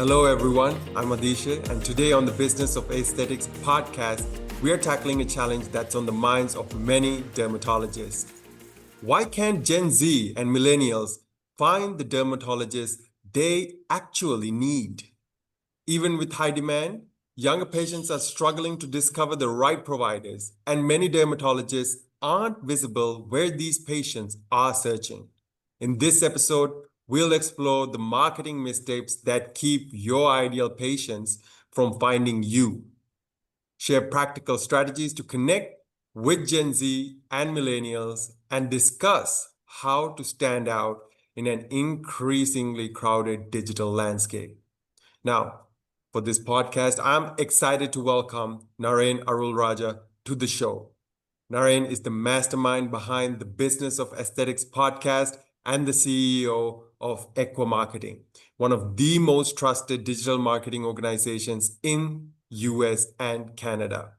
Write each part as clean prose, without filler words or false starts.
Hello, everyone. I'm Adeesha, and today on the Business of Aesthetics podcast, we are tackling a challenge that's on the minds of many dermatologists. Why can't Gen Z and millennials find the dermatologist they actually need? Even with high demand, younger patients are struggling to discover the right providers, and many dermatologists aren't visible where these patients are searching. In this episode, we'll explore the marketing mistakes that keep your ideal patients from finding you, share practical strategies to connect with Gen Z and millennials, and discuss how to stand out in an increasingly crowded digital landscape. Now, for this podcast, I'm excited to welcome Naren Arulrajah to the show. Naren is the mastermind behind the Business of Aesthetics podcast and the CEO of Ekwa Marketing, one of the most trusted digital marketing organizations in US and Canada.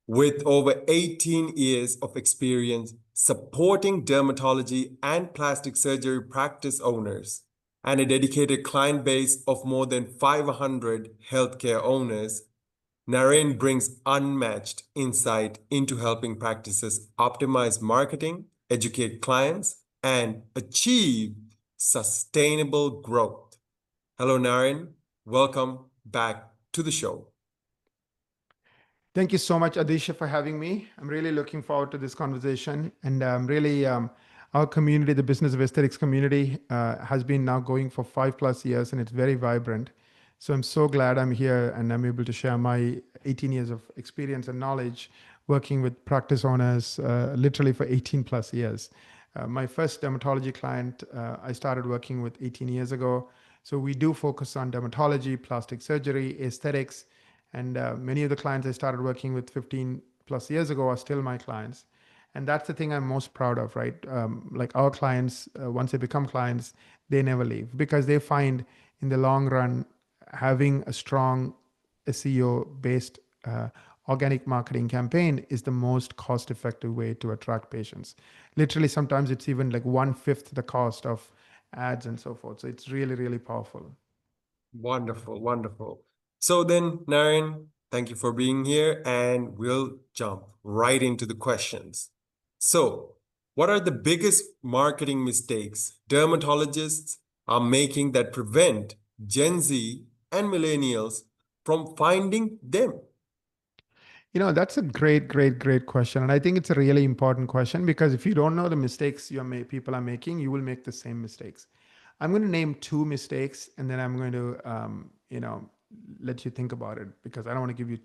With over 18 years of experience supporting dermatology and plastic surgery practice owners, and a dedicated client base of more than 500 healthcare owners, Naren brings unmatched insight into helping practices optimize marketing, educate clients, and achieve sustainable growth. Hello, Naren. Welcome back to the show. Thank you so much, Adeesha, for having me. I'm really looking forward to this conversation. And our community, the Business of Aesthetics community, has been now going for 5+ years and it's very vibrant. So I'm so glad I'm here and I'm able to share my 18 years of experience and knowledge working with practice owners literally for 18+ years. My first dermatology client, I started working with 18 years ago. So we do focus on dermatology, plastic surgery, aesthetics, and many of the clients I started working with 15+ years ago are still my clients. And that's the thing I'm most proud of, right? Like our clients, once they become clients, they never leave because they find in the long run, having a strong SEO based organic marketing campaign is the most cost effective way to attract patients. Literally, sometimes it's even like 1/5 the cost of ads and so forth. So it's really, really powerful. Wonderful, wonderful. So then, Naren, thank you for being here, and we'll jump right into the questions. So, what are the biggest marketing mistakes dermatologists are making that prevent Gen Z and millennials from finding them? That's a great question. And I think it's a really important question because if you don't know the mistakes people are making, you will make the same mistakes. I'm going to name two mistakes and then I'm going to, let you think about it because I don't want to give you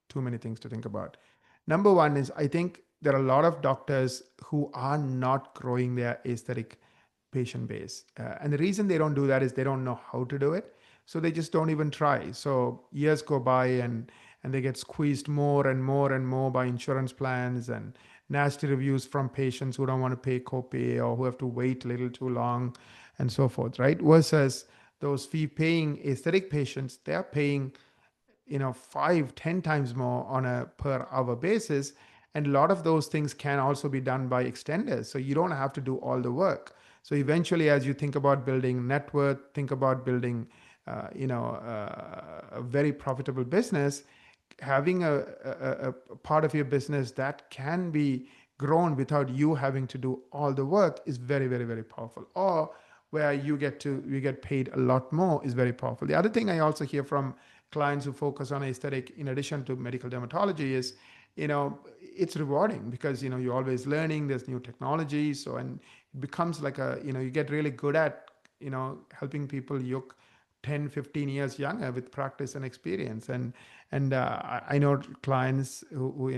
too many things to think about. Number one is I think there are a lot of doctors who are not growing their aesthetic patient base. And the reason they don't do that is they don't know how to do it. So they just don't even try. So years go by and they get squeezed more and more and more by insurance plans and nasty reviews from patients who don't want to pay copay or who have to wait a little too long and so forth, right? Versus those fee paying aesthetic patients, they're paying 5-10 times more on a per hour basis, and a lot of those things can also be done by extenders, so you don't have to do all the work. So eventually, as you think about building net worth, think about building a very profitable business, having a part of your business that can be grown without you having to do all the work is very, very, very powerful. Or where you get paid a lot more is very powerful. The other thing I also hear from clients who focus on aesthetic in addition to medical dermatology is, it's rewarding because, you're always learning, there's new technology. So, and it becomes like you get really good at, helping people look 10-15 years younger with practice and experience. And I know clients who,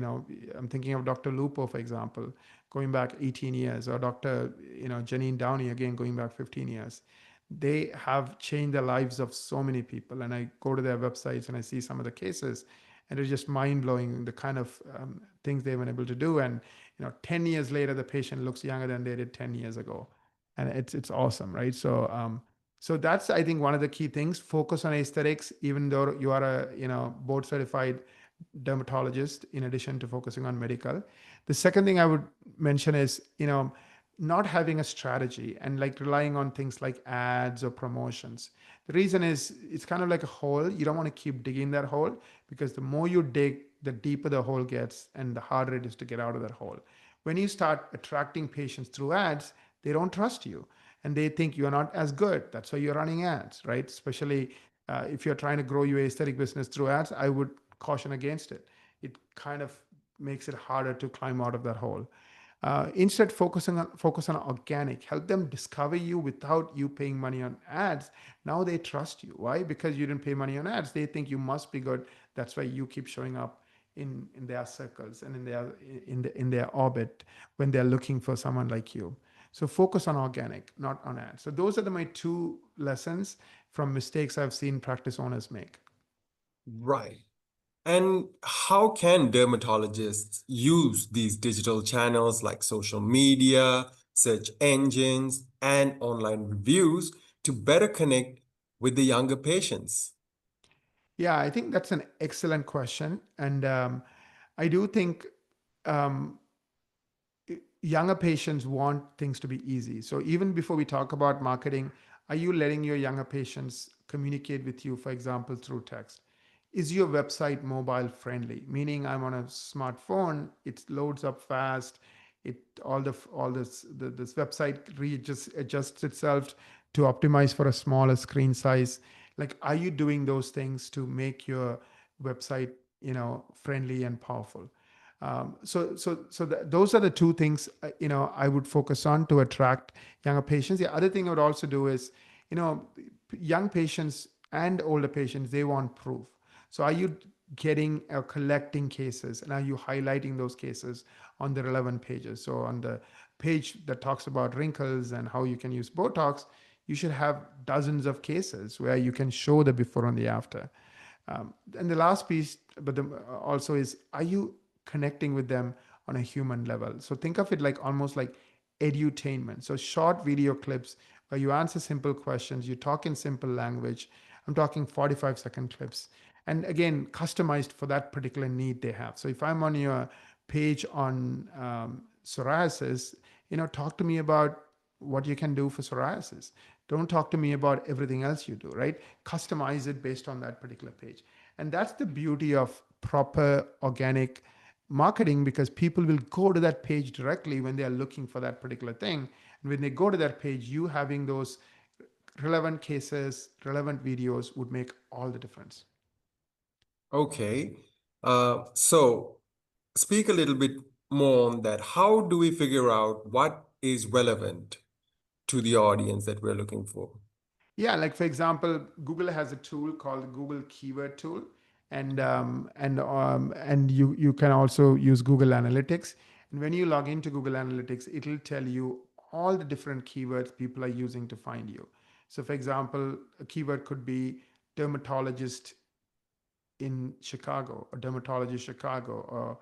I'm thinking of Dr. Lupo, for example, going back 18 years, or Dr. Janine Downey, again, going back 15 years. They have changed the lives of so many people. And I go to their websites and I see some of the cases, and it's just mind blowing the kind of things they've been able to do. And 10 years later, the patient looks younger than they did 10 years ago, and it's awesome, right? So that's, I think, one of the key things. Focus on aesthetics, even though you are a board certified dermatologist, in addition to focusing on medical. The second thing I would mention is not having a strategy and like relying on things like ads or promotions. The reason is it's kind of like a hole. You don't want to keep digging that hole, because the more you dig, the deeper the hole gets and the harder it is to get out of that hole. When you start attracting patients through ads, they don't trust you and they think you're not as good. That's why you're running ads, right? Especially if you're trying to grow your aesthetic business through ads, I would caution against it. It kind of makes it harder to climb out of that hole. Instead, focus on organic. Help them discover you without you paying money on ads. Now they trust you. Why? Because you didn't pay money on ads. They think you must be good. That's why you keep showing up in their circles and in their orbit when they're looking for someone like you. So focus on organic, not on ads. So those are my two lessons from mistakes I've seen practice owners make. Right. And how can dermatologists use these digital channels like social media, search engines, and online reviews to better connect with the younger patients? Yeah, I think that's an excellent question, and I do think um, younger patients want things to be easy. So even before we talk about marketing, are you letting your younger patients communicate with you, for example, through text? Is your website mobile friendly? Meaning, I'm on a smartphone, it loads up fast. It all this website just adjusts itself to optimize for a smaller screen size. Like, are you doing those things to make your website, friendly and powerful? Those are the two things I would focus on to attract younger patients. The other thing I would also do is, you know, young patients and older patients, they want proof. So are you getting or collecting cases, and are you highlighting those cases on the relevant pages? So on the page that talks about wrinkles and how you can use Botox, you should have dozens of cases where you can show the before and the after. And the last piece, also is, are you connecting with them on a human level? So think of it like almost like edutainment. So short video clips where you answer simple questions, you talk in simple language. I'm talking 45-second clips. And again, customized for that particular need they have. So if I'm on your page on psoriasis, talk to me about what you can do for psoriasis. Don't talk to me about everything else you do, right? Customize it based on that particular page. And that's the beauty of proper organic marketing, because people will go to that page directly when they are looking for that particular thing. And when they go to that page, you having those relevant cases, relevant videos would make all the difference. Okay. So speak a little bit more on that. How do we figure out what is relevant to the audience that we're looking for? Yeah, like for example, Google has a tool called Google Keyword Tool, and you can also use Google Analytics. And when you log into Google Analytics, it'll tell you all the different keywords people are using to find you. So, for example, a keyword could be dermatologist in Chicago, or dermatologist Chicago, or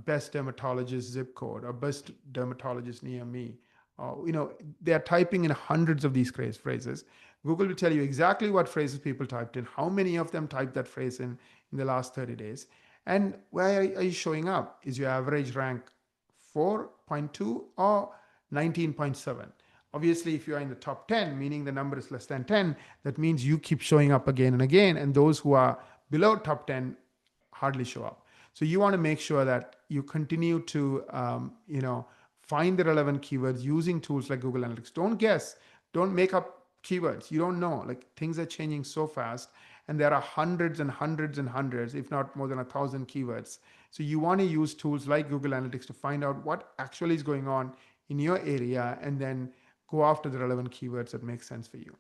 best dermatologist zip code, or best dermatologist near me. They are typing in hundreds of these phrases. Google will tell you exactly what phrases people typed in, how many of them typed that phrase in the last 30 days, and where are you showing up? Is your average rank 4.2 or 19.7? Obviously, if you are in the top 10, meaning the number is less than 10, that means you keep showing up again and again. And those who are below top 10 hardly show up. So you want to make sure that you continue to, find the relevant keywords using tools like Google Analytics. Don't guess. Don't make up keywords. You don't know. Like, things are changing so fast, and there are hundreds and hundreds and hundreds, if not more than 1,000 keywords. So you want to use tools like Google Analytics to find out what actually is going on in your area, and then go after the relevant keywords that make sense for you.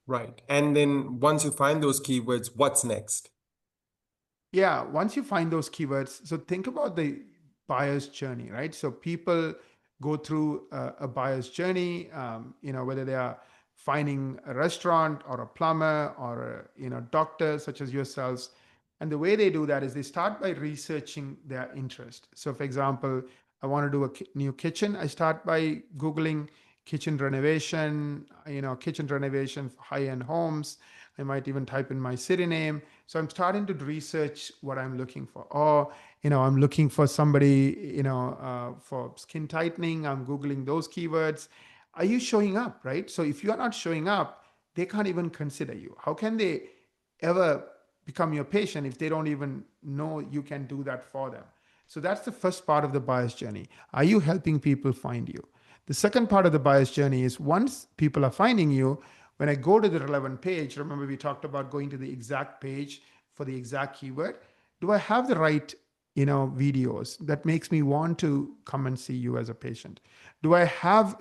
Right. And then once you find those keywords, what's next? Yeah, once you find those keywords, so think about the buyer's journey, right? So people go through a buyer's journey, whether they are finding a restaurant or a plumber or a doctor such as yourselves. And the way they do that is they start by researching their interest. So, for example, I want to do a new kitchen. I start by Googling kitchen renovation for high-end homes. I might even type in my city name. So I'm starting to research what I'm looking for. Or, I'm looking for somebody, for skin tightening. I'm Googling those keywords. Are you showing up, right? So if you are not showing up, they can't even consider you. How can they ever become your patient if they don't even know you can do that for them? So that's the first part of the buyer's journey. Are you helping people find you? The second part of the buyer's journey is once people are finding you, when I go to the relevant page, remember we talked about going to the exact page for the exact keyword. Do I have the right, videos that makes me want to come and see you as a patient? Do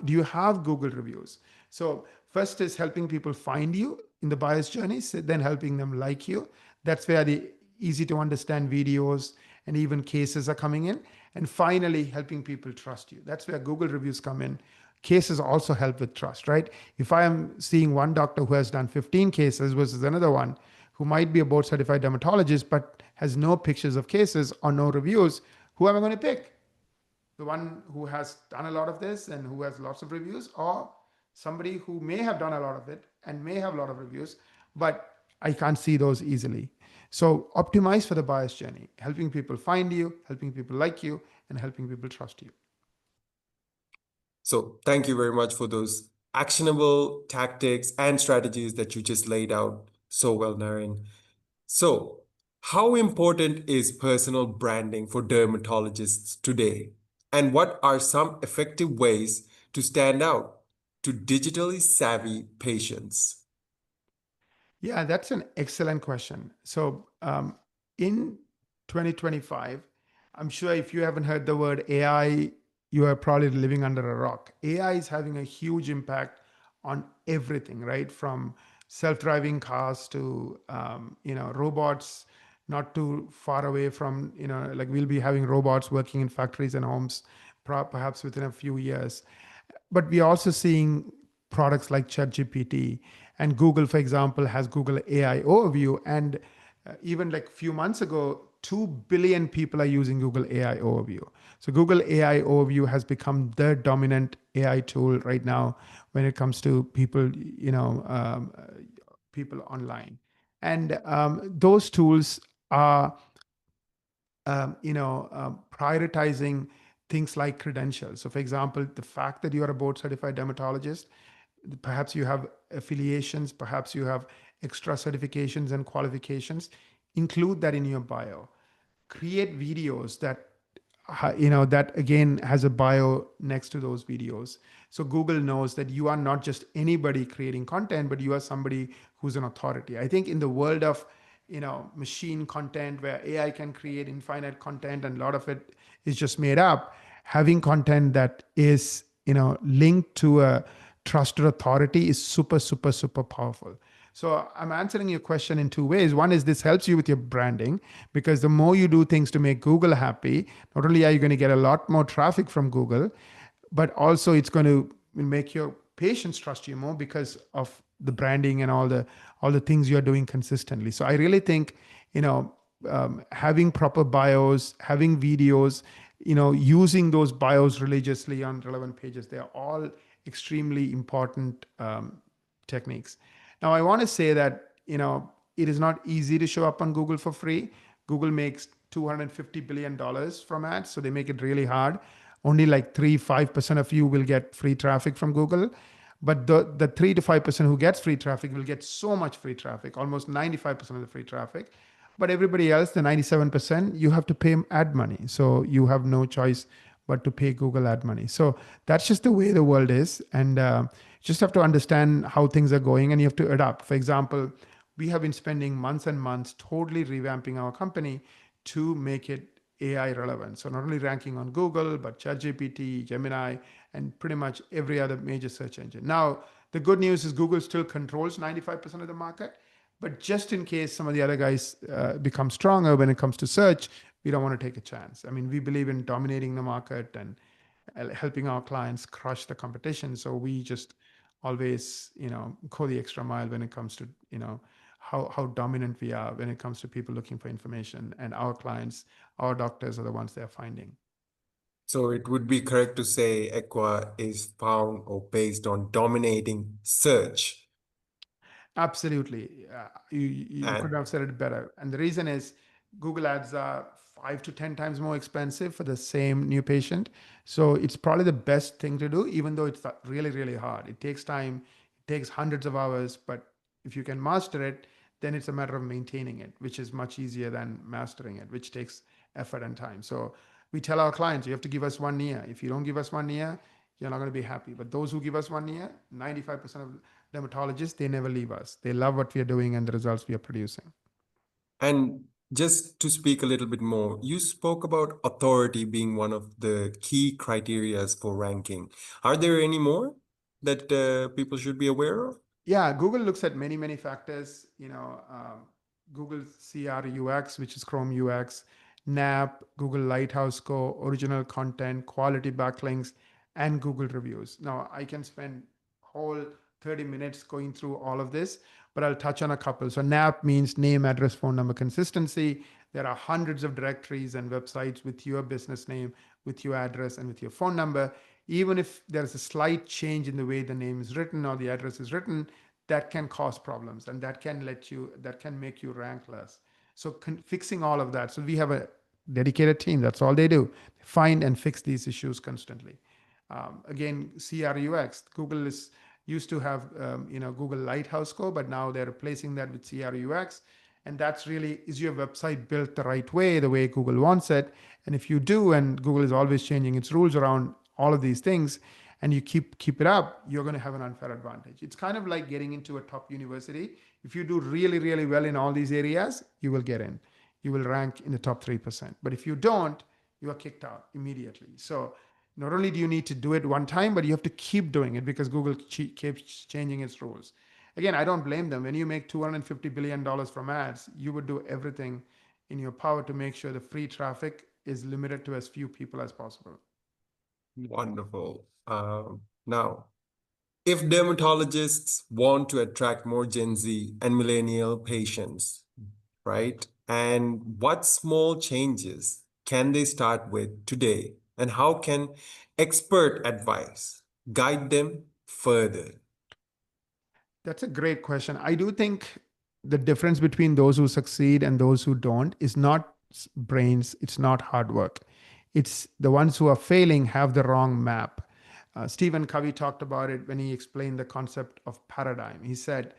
you have Google reviews? So first is helping people find you in the buyer's journey, then helping them like you. That's where the easy to understand videos and even cases are coming in. And finally, helping people trust you. That's where Google reviews come in. Cases also help with trust, right? If I am seeing one doctor who has done 15 cases versus another one who might be a board certified dermatologist but has no pictures of cases or no reviews, who am I going to pick? The one who has done a lot of this and who has lots of reviews, or somebody who may have done a lot of it and may have a lot of reviews, but I can't see those easily. So optimize for the buyer's journey, helping people find you, helping people like you, and helping people trust you. So thank you very much for those actionable tactics and strategies that you just laid out so well, Naren. So, how important is personal branding for dermatologists today? And what are some effective ways to stand out to digitally savvy patients? Yeah, that's an excellent question. So, in 2025, I'm sure if you haven't heard the word AI, you are probably living under a rock. AI is having a huge impact on everything, right? From self-driving cars to robots. Not too far away from, like we'll be having robots working in factories and homes, perhaps within a few years. But we're also seeing products like ChatGPT, and Google, for example, has Google AI Overview. And even like a few months ago, 2 billion people are using Google AI Overview. So Google AI Overview has become the dominant AI tool right now when it comes to people, people online. And those tools are prioritizing things like credentials. So, for example, the fact that you are a board certified dermatologist, perhaps you have affiliations, perhaps you have extra certifications and qualifications, include that in your bio. Create videos that again has a bio next to those videos, so Google knows that you are not just anybody creating content, but you are somebody who's an authority. I think in the world of machine content where AI can create infinite content and a lot of it is just made up, having content that is linked to a trusted authority is super super super powerful. So I'm answering your question in two ways. One is this helps you with your branding, because the more you do things to make Google happy, not only are you going to get a lot more traffic from Google, but also it's going to make your patients trust you more because of the branding and all the things you're doing consistently. So I really think, having proper bios, having videos, using those bios religiously on relevant pages, they are all extremely important techniques. Now, I want to say that, it is not easy to show up on Google for free. Google makes $250 billion from ads, so they make it really hard. Only like 3-5% of you will get free traffic from Google. But the 3 to 5% who gets free traffic will get so much free traffic, almost 95% of the free traffic. But everybody else, the 97%, you have to pay ad money. So you have no choice but to pay Google ad money. So that's just the way the world is. And just have to understand how things are going and you have to adapt. For example, we have been spending months and months totally revamping our company to make it AI relevant. So not only ranking on Google, but ChatGPT, Gemini, and pretty much every other major search engine. Now, the good news is Google still controls 95% of the market, but just in case some of the other guys become stronger when it comes to search, we don't want to take a chance. I mean, we believe in dominating the market and helping our clients crush the competition. So we just always, go the extra mile when it comes to, how dominant we are when it comes to people looking for information, and our clients, our doctors are the ones they're finding. So, it would be correct to say Ekwa is found or based on dominating search. Absolutely. You could And have said it better. And the reason is Google Ads are 5 to 10 times more expensive for the same new patient. So it's probably the best thing to do, even though it's really, really hard. It takes time, it takes hundreds of hours. But if you can master it, then it's a matter of maintaining it, which is much easier than mastering it, which takes effort and time. So we tell our clients, you have to give us 1 year. If you don't give us 1 year, you're not going to be happy. But those who give us 1 year, 95% of dermatologists, they never leave us. They love what we are doing and the results we are producing. and just to speak a little bit more, you spoke about authority being one of the key criterias for ranking. Are there any more that people should be aware of? Yeah, Google looks at many, many factors. Google CRUX, which is Chrome UX, NAP, Google Lighthouse Score, original content, quality backlinks, and Google reviews. Now, I can spend whole 30 minutes going through all of this, but I'll touch on a couple. So NAP means name, address, phone number consistency. There are hundreds of directories and websites with your business name, with your address, and with your phone number. Even if there's a slight change in the way the name is written or the address is written, that can cause problems and that can make you rank less. So fixing all of that. So we have a dedicated team. That's all they do. Find and fix these issues constantly. Again, CRUX. Google is used to have Google Lighthouse Score, but now they're replacing that with CRUX. And that's really, is your website built the right way, the way Google wants it? And if you do, and Google is always changing its rules around all of these things, and you keep it up, you're going to have an unfair advantage. It's kind of like getting into a top university. If you do really, really well in all these areas, you will get in. You will rank in the top 3%. But if you don't, you are kicked out immediately. So not only do you need to do it one time, but you have to keep doing it because Google keeps changing its rules. Again, I don't blame them. When you make $250 billion from ads, you would do everything in your power to make sure the free traffic is limited to as few people as possible. Wonderful. Now, if dermatologists want to attract more Gen Z and millennial patients, right? And what small changes can they start with today? And how can expert advice guide them further? That's a great question. I do think the difference between those who succeed and those who don't is not brains, it's not hard work. It's the ones who are failing have the wrong map. Stephen Covey talked about it when he explained the concept of paradigm. He said,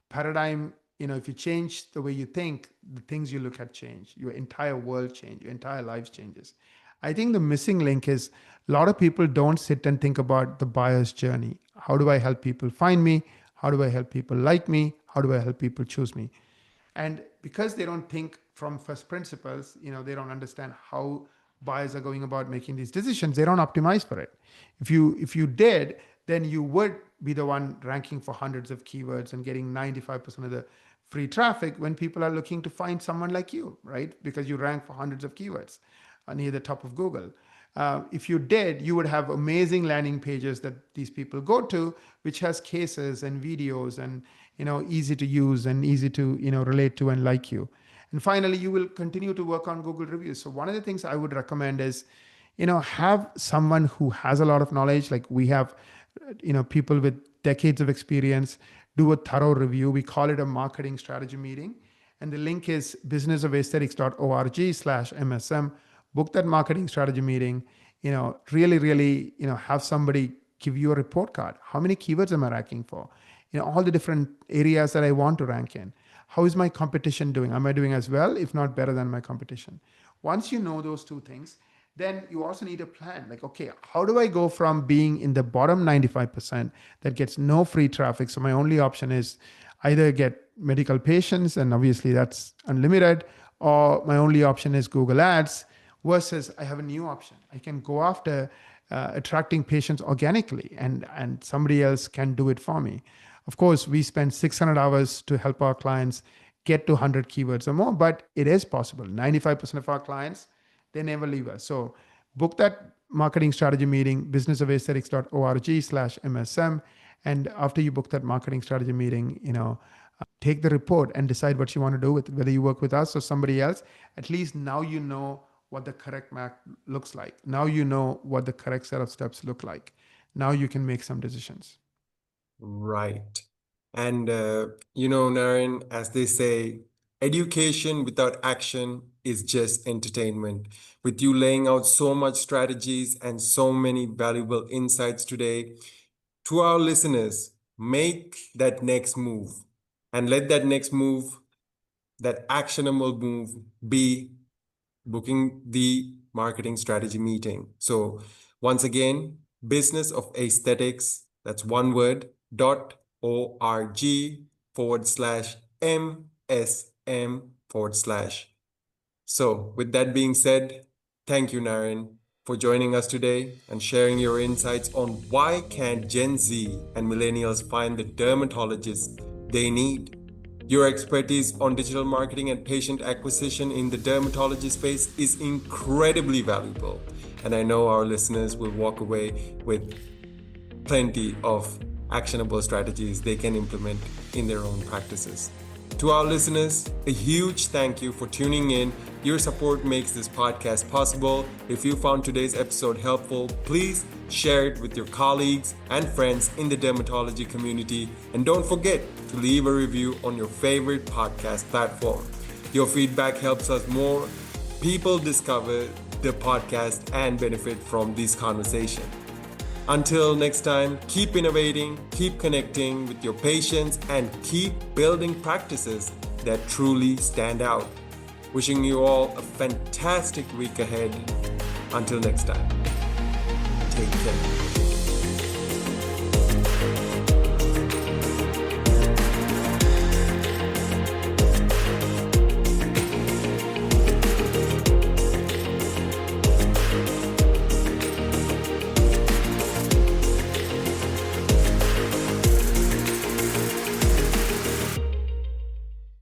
paradigm, if you change the way you think, the things you look at change, your entire world change, your entire life changes. I think the missing link is a lot of people don't sit and think about the buyer's journey. How do I help people find me? How do I help people like me? How do I help people choose me? And because they don't think from first principles, they don't understand how buyers are going about making these decisions. They don't optimize for it. If you did, then you would be the one ranking for hundreds of keywords and getting 95% of the free traffic when people are looking to find someone like you, right? Because you rank for hundreds of keywords near the top of Google. If you did, you would have amazing landing pages that these people go to, which has cases and videos and easy to use and easy to relate to and like you. And finally, you will continue to work on Google reviews. So one of the things I would recommend is have someone who has a lot of knowledge. Like we have people with decades of experience do a thorough review. We call it a marketing strategy meeting, and the link is businessofesthetics.org/msm. Book that marketing strategy meeting. Really, really, have somebody give you a report card. How many keywords am I ranking for? All the different areas that I want to rank in. How is my competition doing? Am I doing as well, if not better than my competition? Once you know those two things, then you also need a plan. Like, okay, how do I go from being in the bottom 95% that gets no free traffic? So my only option is either get medical patients, and obviously that's unlimited, or my only option is Google Ads, versus I have a new option. I can go after attracting patients organically, and somebody else can do it for me. Of course, we spend 600 hours to help our clients get to 100 keywords or more, but it is possible. 95% of our clients, they never leave us. So book that marketing strategy meeting, businessofesthetics.org/msm. And after you book that marketing strategy meeting, take the report and decide what you want to do with it, whether you work with us or somebody else. At least now you know what the correct map looks like. Now you know what the correct set of steps look like. Now you can make some decisions. Right. And, Naren, as they say, education without action is just entertainment. With you laying out so much strategies and so many valuable insights today, to our listeners, make that next move and let that next move, that actionable move, be booking the marketing strategy meeting. So once again, business of aesthetics, that's one word, .org/MSM/. So with that being said, thank you, Naren, for joining us today and sharing your insights on why can't Gen Z and millennials find the dermatologists they need. Your expertise on digital marketing and patient acquisition in the dermatology space is incredibly valuable. And I know our listeners will walk away with plenty of actionable strategies they can implement in their own practices. To our listeners, a huge thank you for tuning in. Your support makes this podcast possible. If you found today's episode helpful, please share it with your colleagues and friends in the dermatology community. And don't forget to leave a review on your favorite podcast platform. Your feedback helps us more people discover the podcast and benefit from this conversation. Until next time, keep innovating, keep connecting with your patients, and keep building practices that truly stand out. Wishing you all a fantastic week ahead. Until next time, take care.